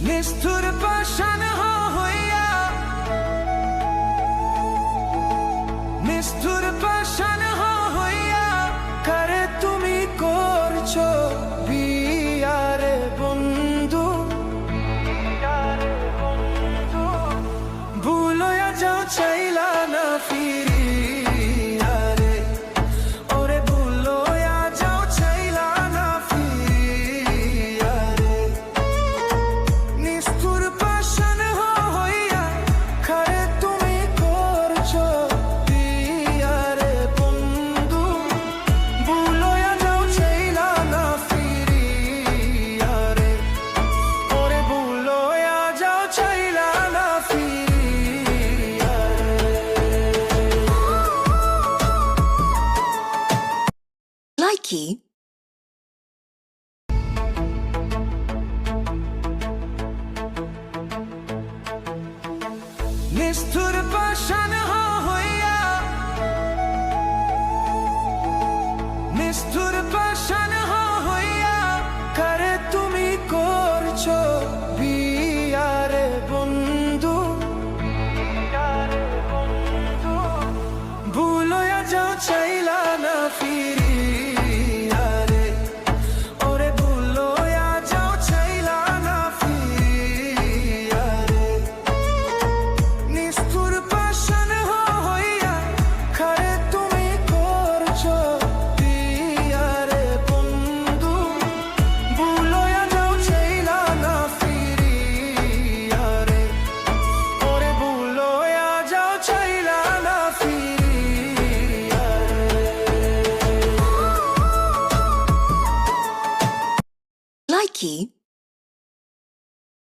নিষ্ঠুর পাষাণ হইয়া, নিষ্ঠুর পাষাণ হইয়া কারে তুমি করছো বিয়ারে বন্ধু। ভুলয়া যাও চাইলা না ফিরিয়া রে, ওরে ভুলয়া যাও চাইলা না ফিরিয়া রে। নিষ্ঠুর পাষাণ হইয়া কারে তুমি করছো বিয়ারে বন্ধু। ভুলয়া যাও চাইলা না ফিরিয়া রে, ওরে ভুলয়া যাও চাইলা না ফিরিয়া রে। Likey. নিষ্ঠুর পাষাণ হইয়া, নিষ্ঠুর পাষাণ হইয়া কারে তুমি করছো বিয়ারে বন্ধু। ভুলয়া যাও চাইলা না ফিরিয়া রে, ওরে ভুলয়া যাও চাইলা না ফিরিয়া রে। নিষ্ঠুর পাষাণ হইয়া কারে তুমি করছো বিয়ারে বন্ধু। ভুলয়া যাও চাইলা না ফিরিয়া রে, ওরে ভুলয়া যাও চাইলা না ফিরিয়া রে। Likey.